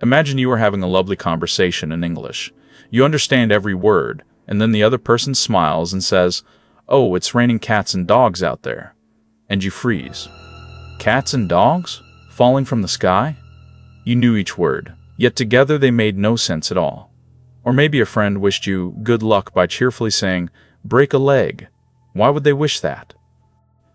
Imagine you are having a lovely conversation in English. You understand every word, and then the other person smiles and says, "Oh, it's raining cats and dogs out there." And you freeze. Cats and dogs? Falling from the sky? You knew each word, yet together they made no sense at all. Or maybe a friend wished you good luck by cheerfully saying, "Break a leg." Why would they wish that?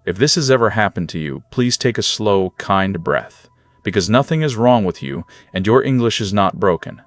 If this has ever happened to you, please take a slow, kind breath, because nothing is wrong with you and your English is not broken.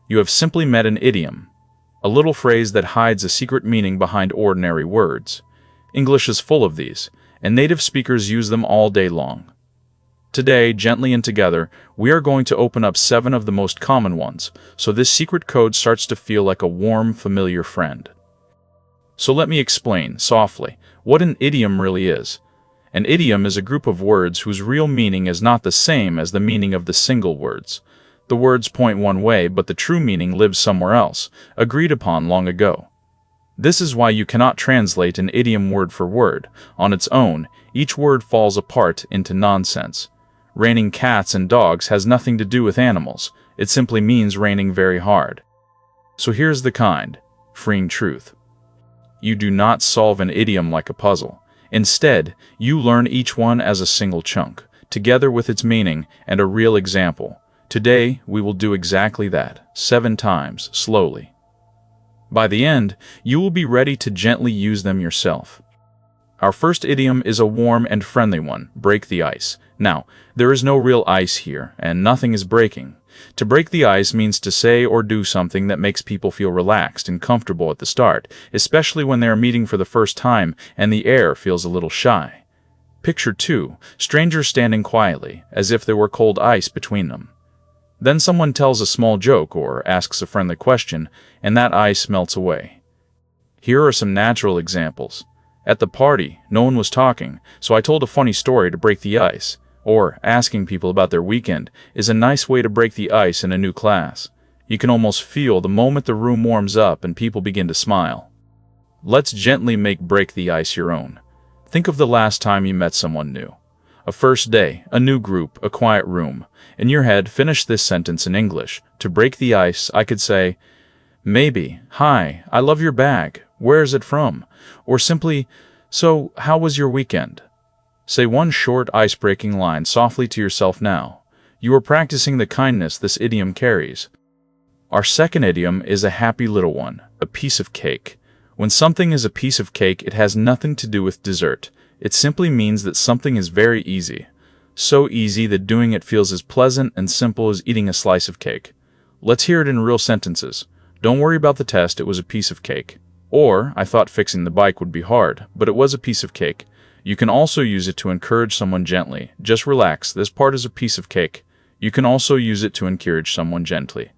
You have simply met an idiom, a little phrase that hides a secret meaning behind ordinary words. English is full of these, and native speakers use them all day long. Today, gently and together, we are going to open up 7 of the most common ones, so this secret code starts to feel like a warm, familiar friend. So let me explain, softly, what an idiom really is. An idiom is a group of words whose real meaning is not the same as the meaning of the single words. The words point one way, but the true meaning lives somewhere else, agreed upon long ago. This is why you cannot translate an idiom word for word. On its own, each word falls apart into nonsense. Raining cats and dogs has nothing to do with animals. It simply means raining very hard. So here's the kind, freeing truth. You do not solve an idiom like a puzzle. Instead, you learn each one as a single chunk, together with its meaning and a real example. Today, we will do exactly that, 7 times, slowly. By the end, you will be ready to gently use them yourself. Our first idiom is a warm and friendly one, break the ice. Now, there is no real ice here, and nothing is breaking. To break the ice means to say or do something that makes people feel relaxed and comfortable at the start, especially when they are meeting for the first time and the air feels a little shy. Picture 2, strangers standing quietly, as if there were cold ice between them. Then someone tells a small joke or asks a friendly question, and that ice melts away. Here are some natural examples. At the party, no one was talking, so I told a funny story to break the ice. Or, asking people about their weekend is a nice way to break the ice in a new class. You can almost feel the moment the room warms up and people begin to smile. Let's gently make break the ice your own. Think of the last time you met someone new. A first day, a new group, a quiet room. In your head, finish this sentence in English. To break the ice, I could say, maybe, "Hi, I love your bag. Where is it from?" Or simply, "So, how was your weekend?" Say one short, ice-breaking line softly to yourself now. You are practicing the kindness this idiom carries. Our second idiom is a happy little one, a piece of cake. When something is a piece of cake, it has nothing to do with dessert. It simply means that something is very easy. So easy that doing it feels as pleasant and simple as eating a slice of cake. Let's hear it in real sentences. Don't worry about the test, it was a piece of cake. Or, I thought fixing the bike would be hard, but it was a piece of cake. You can also use it to encourage someone gently. Just relax, this part is a piece of cake. You can also use it to encourage someone gently.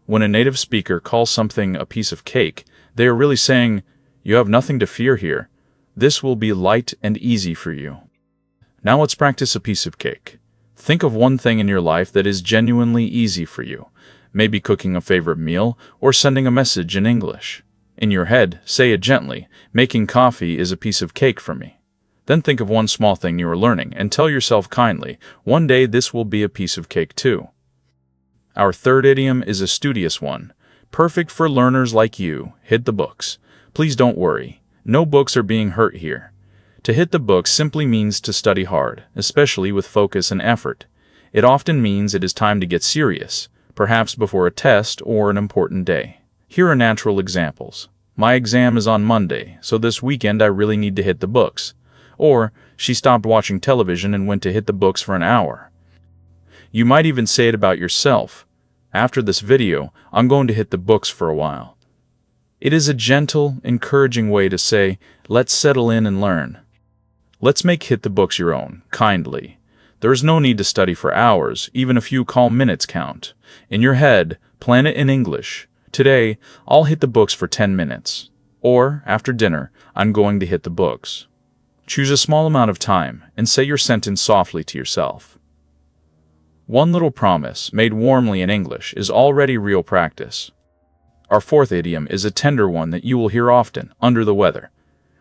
When a native speaker calls something a piece of cake, they are really saying, "You have nothing to fear here. This will be light and easy for you." Now let's practice a piece of cake. Think of one thing in your life that is genuinely easy for you. Maybe cooking a favorite meal or sending a message in English. In your head, say it gently, "Making coffee is a piece of cake for me." Then think of one small thing you are learning and tell yourself kindly, "One day this will be a piece of cake too." Our third idiom is a studious one. Perfect for learners like you. Hit the books. Please don't worry. No books are being hurt here. To hit the books simply means to study hard, especially with focus and effort. It often means it is time to get serious, perhaps before a test or an important day. Here are natural examples. My exam is on Monday, so this weekend I really need to hit the books. Or, she stopped watching television and went to hit the books for an hour. You might even say it about yourself. After this video, I'm going to hit the books for a while. It is a gentle, encouraging way to say, let's settle in and learn. Let's make hit the books your own, kindly. There is no need to study for hours, even a few calm minutes count. In your head, plan it in English. Today, I'll hit the books for 10 minutes. Or, after dinner, I'm going to hit the books. Choose a small amount of time and say your sentence softly to yourself. One little promise, made warmly in English, is already real practice. Our fourth idiom is a tender one that you will hear often, under the weather.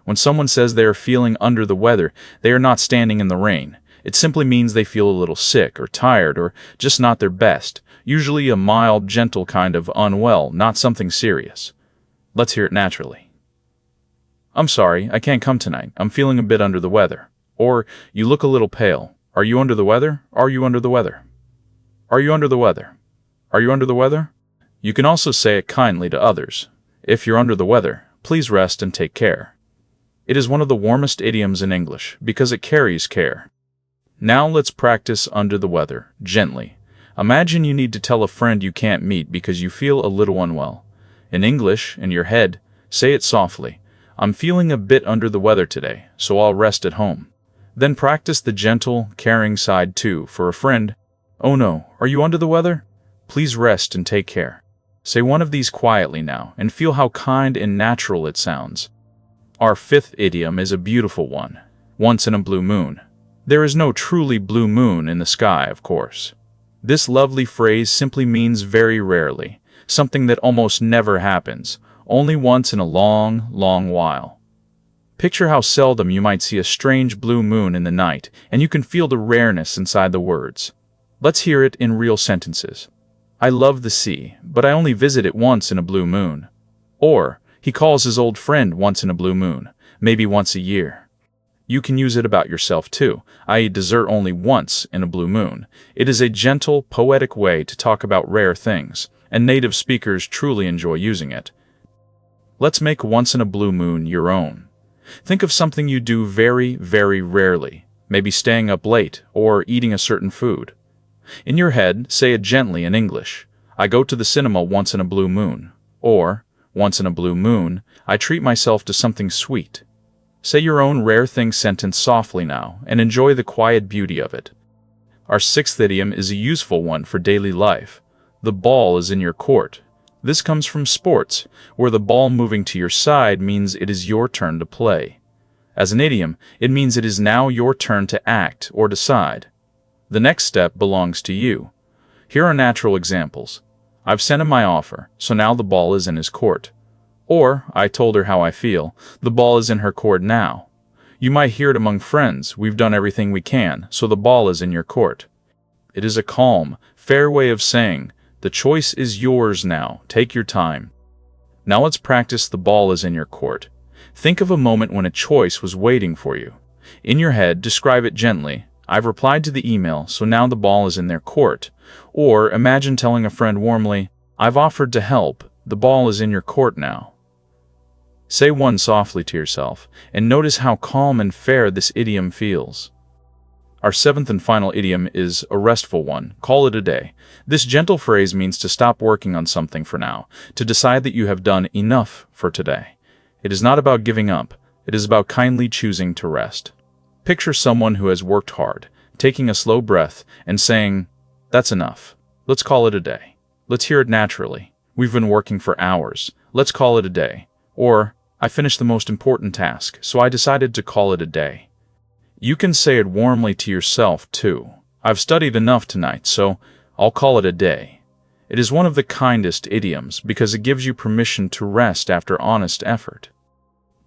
When someone says they are feeling under the weather, they are not standing in the rain. It simply means they feel a little sick or tired or just not their best. Usually a mild, gentle kind of unwell, not something serious. Let's hear it naturally. I'm sorry, I can't come tonight. I'm feeling a bit under the weather. Or, you look a little pale. Are you under the weather? Are you under the weather? Are you under the weather? Are you under the weather? You can also say it kindly to others. If you're under the weather, please rest and take care. It is one of the warmest idioms in English because it carries care. Now let's practice under the weather, gently. Imagine you need to tell a friend you can't meet because you feel a little unwell. In English, in your head, say it softly. I'm feeling a bit under the weather today, so I'll rest at home. Then practice the gentle, caring side too for a friend. Oh no, are you under the weather? Please rest and take care. Say one of these quietly now and feel how kind and natural it sounds. Our fifth idiom is a beautiful one. Once in a blue moon. There is no truly blue moon in the sky, of course. This lovely phrase simply means very rarely, something that almost never happens, only once in a long, long while. Picture how seldom you might see a strange blue moon in the night, and you can feel the rareness inside the words. Let's hear it in real sentences. I love the sea, but I only visit it once in a blue moon. Or, he calls his old friend once in a blue moon, maybe once a year. You can use it about yourself too, i.e. dessert only once in a blue moon. It is a gentle, poetic way to talk about rare things, and native speakers truly enjoy using it. Let's make once in a blue moon your own. Think of something you do very, very rarely, maybe staying up late or eating a certain food. In your head, say it gently in English. I go to the cinema once in a blue moon. Or, once in a blue moon, I treat myself to something sweet. Say your own rare thing sentence softly now, and enjoy the quiet beauty of it. Our sixth idiom is a useful one for daily life. The ball is in your court. This comes from sports, where the ball moving to your side means it is your turn to play. As an idiom, it means it is now your turn to act or decide. The next step belongs to you. Here are natural examples. I've sent him my offer, so now the ball is in his court. Or, I told her how I feel, the ball is in her court now. You might hear it among friends, we've done everything we can, so the ball is in your court. It is a calm, fair way of saying, the choice is yours now, take your time. Now let's practice the ball is in your court. Think of a moment when a choice was waiting for you. In your head, describe it gently. I've replied to the email, so now the ball is in their court. Or imagine telling a friend warmly, I've offered to help, the ball is in your court now. Say one softly to yourself, and notice how calm and fair this idiom feels. Our seventh and final idiom is a restful one. Call it a day. This gentle phrase means to stop working on something for now, to decide that you have done enough for today. It is not about giving up. It is about kindly choosing to rest. Picture someone who has worked hard, taking a slow breath and saying, that's enough. Let's call it a day. Let's hear it naturally. We've been working for hours. Let's call it a day. Or, I finished the most important task, so I decided to call it a day. You can say it warmly to yourself, too. I've studied enough tonight, so I'll call it a day. It is one of the kindest idioms because it gives you permission to rest after honest effort.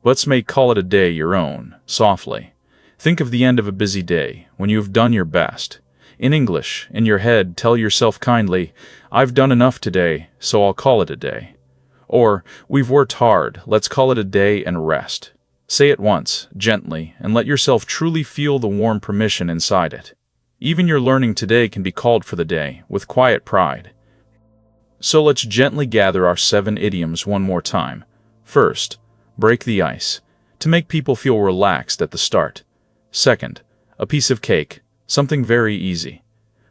Let's make call it a day your own, softly. Think of the end of a busy day, when you have done your best. In English, in your head, tell yourself kindly, I've done enough today, so I'll call it a day. Or, we've worked hard, let's call it a day and rest. Say it once, gently, and let yourself truly feel the warm permission inside it. Even your learning today can be called for the day, with quiet pride. So let's gently gather our 7 idioms one more time. First, break the ice, to make people feel relaxed at the start. Second, a piece of cake, something very easy.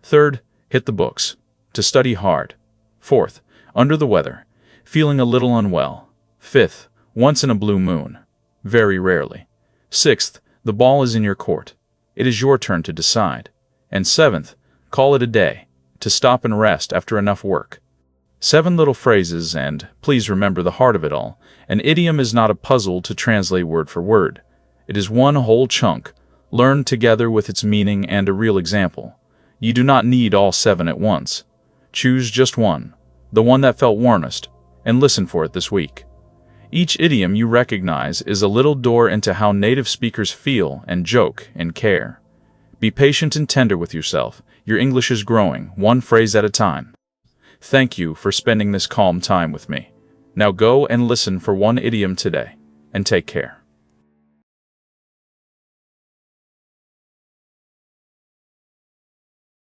Third, hit the books, to study hard. Fourth, under the weather, feeling a little unwell. Fifth, once in a blue moon, very rarely. Sixth, the ball is in your court. It is your turn to decide. And seventh, call it a day, to stop and rest after enough work. 7 little phrases, and please remember the heart of it all. An idiom is not a puzzle to translate word for word. It is one whole chunk, learned together with its meaning and a real example. You do not need all 7 at once. Choose just one, the one that felt warmest, and listen for it this week. Each idiom you recognize is a little door into how native speakers feel and joke and care. Be patient and tender with yourself. Your English is growing, one phrase at a time. Thank you for spending this calm time with me. Now go and listen for one idiom today, and take care.